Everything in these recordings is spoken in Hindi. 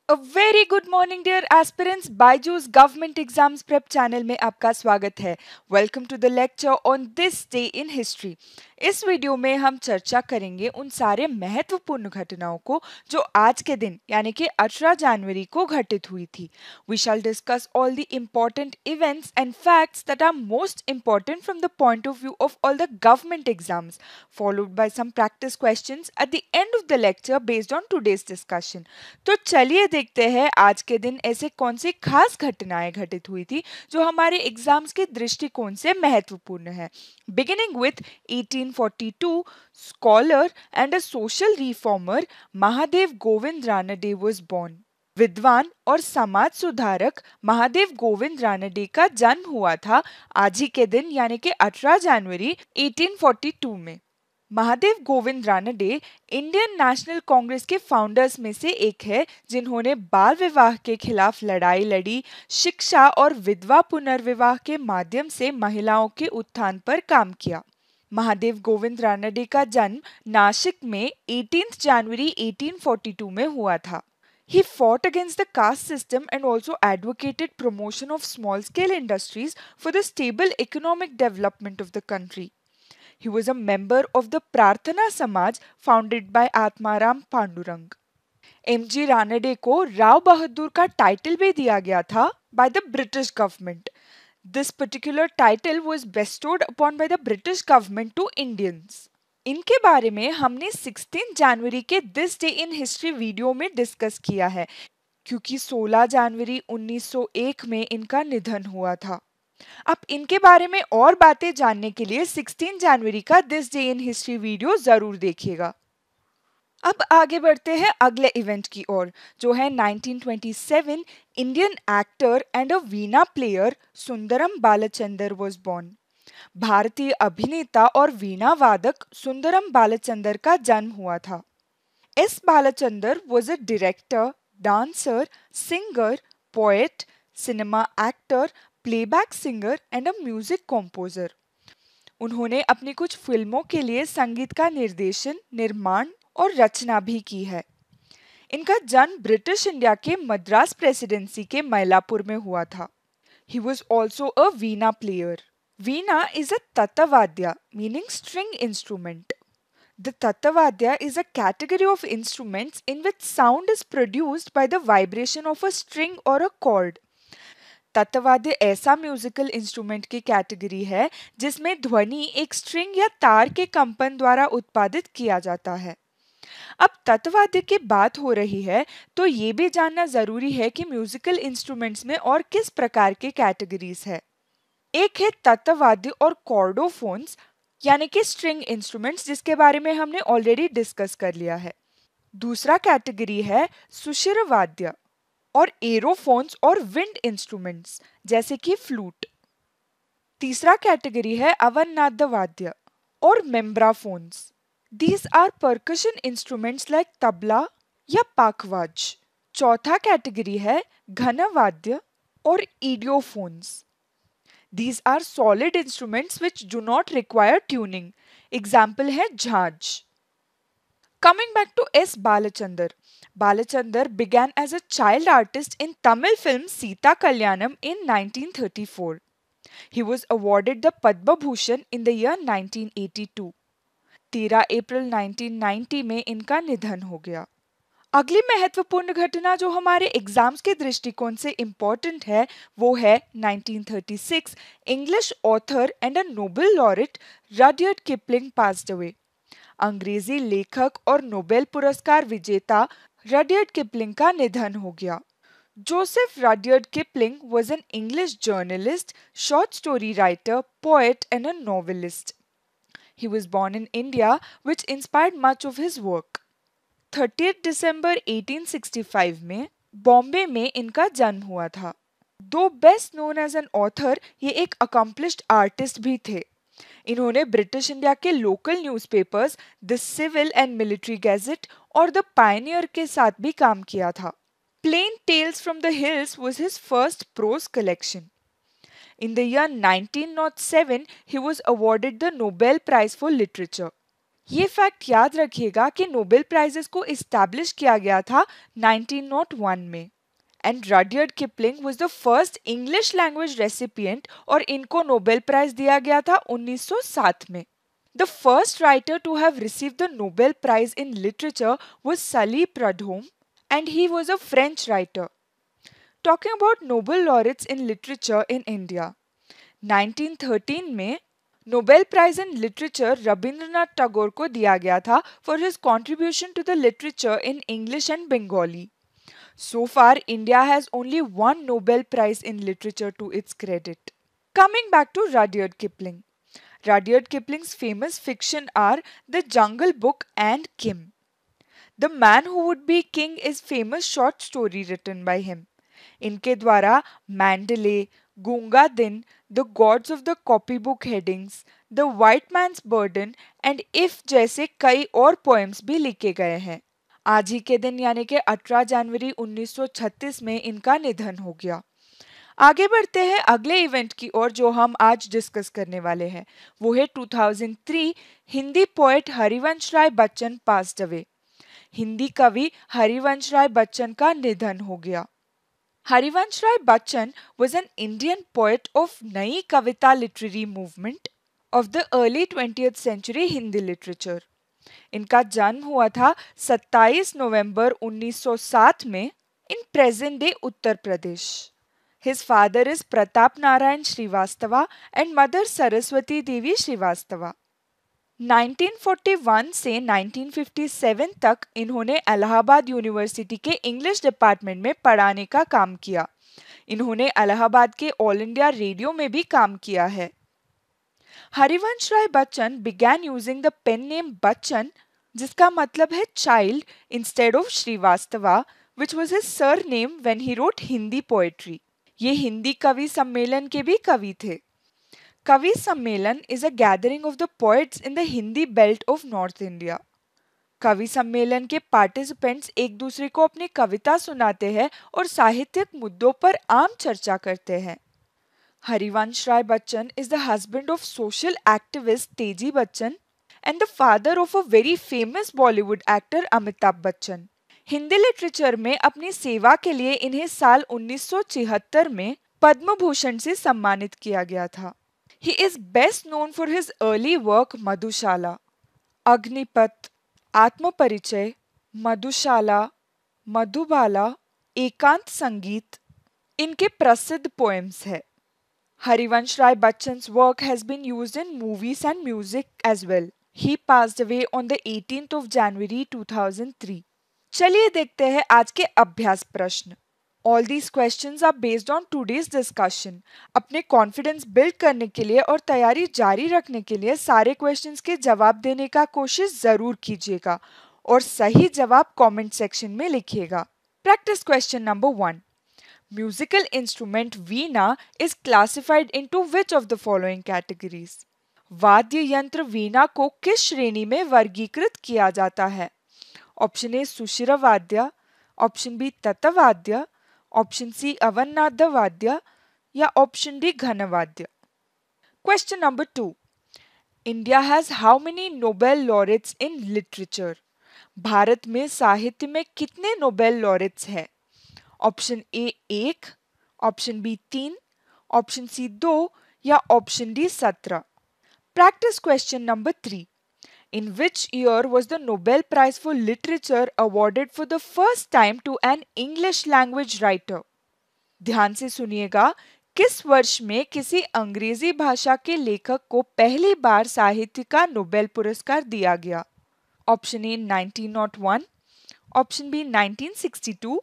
A very good morning dear aspirants. Byju's government exams prep channel में आपका स्वागत है. Welcome to the lecture on this day in history. इस वीडियो में हम चर्चा करेंगे उन सारे महत्वपूर्ण घटनाओं को जो आज के दिन यानी कि 18 जनवरी को घटित हुई थी. We shall discuss all the important events and facts that are most important from the point of view of all the government exams, followed by some practice questions at the end of the lecture based on today's discussion. तो चलिए देखते हैं आज के दिन ऐसे कौन सी खास घटनाएं घटित हुई थी जो हमारे एग्जाम्स के दृष्टिकोण से महत्वपूर्ण है. Beginning with 1842, scholar and a social reformer Mahadev Govind Ranade was born. विद्वान और समाज सुधारक महादेव गोविंद रानडे का जन्म हुआ था आज ही के दिन यानी कि 18 जनवरी 1842 में. महादेव गोविंद रानडे इंडियन नेशनल कांग्रेस के फाउंडर्स में से एक है जिन्होंने बाल विवाह के खिलाफ लड़ाई लड़ी, शिक्षा और विधवा पुनर्विवाह के माध्यम से महिलाओं के उत्थान पर काम किया. महादेव गोविंद रानडे का जन्म नासिक में 18 जनवरी 1842 में हुआ था. He fought against the caste system and also advocated promotion of small scale industries for the stable economic development of the country. He was a member of the Prarthana Samaj founded by Atmaram Pandurang. M.G. Ranade को राव बहादुर का टाइटल भी दिया गया था by the British government. This particular title was bestowed upon by the British government to Indians. इनके बारे में हमने 16 जनवरी के this day in history video में डिस्कस किया है क्योंकि 16 जनवरी 1901 में इनका निधन हुआ था. अब इनके बारे में और बातें जानने के लिए 16 जनवरी का this day in history video जरूर देखिएगा. अब आगे बढ़ते हैं अगले इवेंट की ओर जो है 1927. Indian actor and a veena player Sundaram Balachander was born. भारतीय अभिनेता और वीणा वादक सुंदरम बालचंदर का जन्म हुआ था. S Balachander was a director, dancer, singer, poet, cinema actor, playback singer and a music composer. उन्होंने अपनी कुछ फिल्मों के लिए संगीत का निर्देशन, निर्माण और रचना भी की है. इनका जन्म ब्रिटिश इंडिया के मद्रास प्रेसिडेंसी के मैलापुर में हुआ था. He was also a veena player. Veena is a tatavadya, meaning string instrument. The tatavadya is a category of instruments in which sound is produced by the vibration of a string or a chord. तत्वाद्य ऐसा म्यूजिकल इंस्ट्रूमेंट की कैटेगरी है जिसमें ध्वनि एक स्ट्रिंग या तार के कंपन द्वारा उत्पादित किया जाता है. अब तत्वाद्य की बात हो रही है तो ये भी जानना जरूरी है कि म्यूजिकल इंस्ट्रूमेंट्स में और किस प्रकार के कैटेगरीज है. एक है तत्वाद्य और कॉर्डोफोन्स यानी कि स्ट्रिंग इंस्ट्रूमेंट्स जिसके बारे में हमने ऑलरेडी डिस्कस कर लिया है. दूसरा कैटेगरी है सुशिर वाद्य और एरोफोन्स और विंड इंस्ट्रूमेंट्स जैसे कि फ्लूट. तीसरा कैटेगरी है अवन्नाद वाद्य और membranophones. These are percussion instruments like tabla या पाकवाज. चौथा कैटेगरी है घन वाद्य और इडियोफोन्स. These are solid instruments which do not require tuning. Example है झांझ. Coming back to S. Balachandar. Balachandar began as a child artist in Tamil film Sita Kalyanam in 1934. He was awarded the Padma Bhushan in the year 1982. 13 अप्रैल 1990 में इनका निधन हो गया. अगली महत्वपूर्ण घटना जो हमारे एग्जाम्स के दृष्टिकोण से इम्पोर्टेंट है वो है 1936. English author and a Nobel laureate Rudyard Kipling passed away. अंग्रेजी लेखक और नोबेल पुरस्कार विजेता रडयार्ड किपलिंग का निधन हो गया. Joseph Rudyard Kipling was an English journalist, short story writer, poet and a novelist. He was born in India, which inspired much of his work. 30 दिसंबर 1865 में बॉम्बे में इनका जन्म हुआ था. Though best known as an author ये एक अकम्प्लिश्ड आर्टिस्ट भी थे. इन्होंने ब्रिटिश इंडिया के local newspapers the civil and military gazette और द पायनियर के साथ भी काम किया था. Plain tales from the hills was his first prose collection. In the year 1907, he was awarded the Nobel Prize for Literature. ये फैक्ट याद रखिएगा कि नोबेल प्राइजेस को इस्टेब्लिश किया गया था 1901 में। And Rudyard Kipling was the first English language recipient और इनको नोबेल प्राइज दिया गया था 1907 में। The first writer to have received the Nobel prize in literature was Sully Prudhomme and he was a French writer. Talking about Nobel laureates in literature in India, 1913 में Nobel prize in literature Rabindranath Tagore को दिया गया था for his contribution to the literature in English and Bengali. So far, India has only one Nobel Prize in Literature to its credit. Coming back to Rudyard Kipling. Rudyard Kipling's famous fiction are The Jungle Book and Kim. The Man Who Would Be King is famous short story written by him. इनके द्वारा Mandalay, Gunga Din, the gods of the copybook headings, the white man's burden and if जैसे कई और पोएम्स भी लिखे गए हैं। आज ही के दिन यानी कि 18 जनवरी 1936 में इनका निधन हो गया। आगे बढ़ते हैं अगले इवेंट की ओर जो हम आज डिस्कस करने वाले हैं। वो है 2003 Hindi poet Harivansh Rai Bachchan passed away. Hindi कवि हरिवंश राय बच्चन का निधन हो गया। Harivansh Rai Bachchan was an Indian poet of Nai Kavita literary movement of the early 20th century Hindi literature. इनका जन्म हुआ था 27 नवंबर 1907 में in present day Uttar Pradesh. His father is Pratap Narayan Srivastava and mother Saraswati Devi Srivastava. 1941 से 1957 तक इन्होंने इलाहाबाद यूनिवर्सिटी के इंग्लिश डिपार्टमेंट में पढ़ाने का काम किया। इन्होंने इलाहाबाद के ऑल इंडिया रेडियो में भी काम किया है। Harivansh Rai Bachchan began using the pen name Bachchan, जिसका मतलब है child, instead of Srivastava, which was his surname when he wrote Hindi poetry. ये हिंदी कवि सम्मेलन के भी कवि थे। कवि सम्मेलन is a gathering of the poets in the Hindi belt of north India. कवि सम्मेलन के पार्टिसिपेंट्स एक दूसरे को अपनी कविता सुनाते हैं और साहित्यिक मुद्दों पर आम चर्चा करते हैं। Harivansh Rai Bachchan is the husband of social activist तेजी Bachchan and the father of a very famous Bollywood actor Amitabh Bachchan. Hindi literature में अपनी सेवा के लिए इन्हें साल 1976 में पद्म भूषण से सम्मानित किया गया था। He is best known for his early work मधुशाला, अग्निपथ, आत्मपरिचय, मधुशाला, मधुबाला, एकांत संगीत इनके प्रसिद्ध पोएम्स है। Harivansh Rai Bachchan's work has been used in movies and music as well. He passed away on the 18th of January 2003. चलिए देखते हैं आज के अभ्यास प्रश्न। All these questions are based on today's discussion. अपने कॉन्फिडेंस बिल्ड करने के लिए और तैयारी जारी रखने के लिए सारे क्वेश्चंस के जवाब देने का कोशिश जरूर कीजिएगा और सही जवाब कमेंट सेक्शन में लिखिएगा। Practice question number 1. Musical instrument Veena is classified into which of the following categories? वाद्य यंत्र वीणा को किस श्रेणी में वर्गीकृत किया जाता है? ऑप्शन ए सुशिर वाद्य, ऑप्शन बी ततवाद्य, ऑप्शन सी अवन्नाद वाद्य या ऑप्शन डी घनवाद्य। Question number 2. India has how many Nobel laureates in literature? भारत में साहित्य में कितने नोबेल लॉरेट्स हैं? Option A 1, option B 3, option C 2 या option D 17। Practice question number 3. In which year was the Nobel Prize for Literature awarded for the first time to an English language writer? ध्यान से सुनिएगा, किस वर्ष में किसी अंग्रेजी भाषा के लेखक को पहली बार साहित्य का नोबेल पुरस्कार दिया गया? Option A 1901, option B 1962,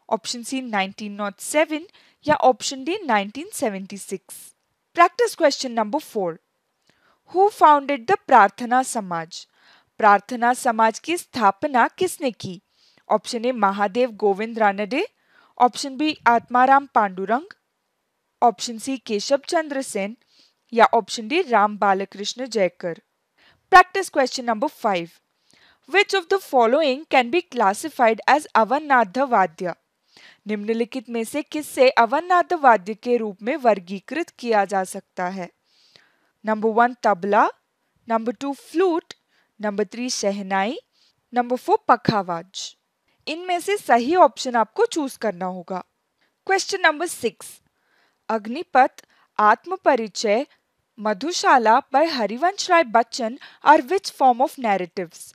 option C 1907 या option D 1976। Practice question number 4. Who founded the Prarthana Samaj? Prarthana Samaj की स्थापना किसने की? Option A Mahadev Govind Ranade, option B Atmaram Pandurang, option C Keshav Chandra Sen या option D Ram Balkrishna Jayakar. Practice question number 5. Which of the following can be classified as avanaddha vadya? निम्नलिखित में से किससे अवन्नाद वाद्य के रूप में वर्गीकृत किया जा सकता है? Number 1 tabla, number 2 flute, number 3 shehnai, number 4 pakhawaj. इनमें से सही ऑप्शन आपको चूज करना होगा। Question number 6, Agnipath, Atmaparichay, Madhushala by Harivansh Rai Bachchan are which form of narratives?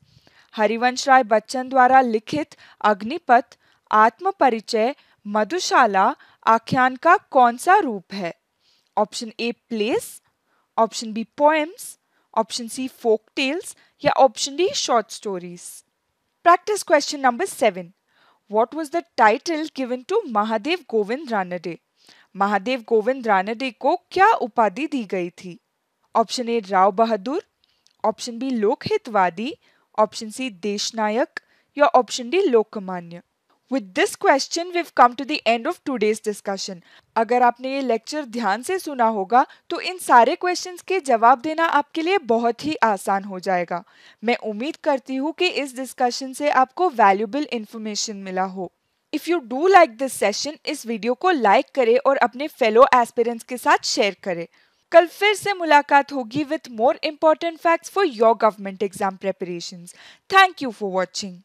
Harivansh Rai Bachchan द्वारा लिखित अग्निपथ, आत्मपरिचय, मधुशाला आख्यान का कौन सा रूप है? Option A plays, option B poems, option C folk tales या option D short stories. Practice question number 7, what was the title given to Mahadev Govind Ranade? Mahadev Govind Ranade को क्या उपाधि दी गई थी? Option A Rao Bahadur, option B Lokhitwadi, option C Deshnayak या option D Lokmanya. With this question we've come to the end of today's discussion. अगर आपने ये लेक्चर ध्यान से सुना होगा तो इन सारे क्वेश्चंस के जवाब देना आपके लिए बहुत ही आसान हो जाएगा। मैं उम्मीद करती हूँ कि इस डिस्कशन से आपको वैल्यूएबल इंफॉर्मेशन मिला हो। If you do like this session, इस वीडियो को लाइक करें और अपने फेलो एस्पिरेंट्स के साथ शेयर करें। कल फिर से मुलाकात होगी with more important facts for your government exam preparations. Thank you for watching.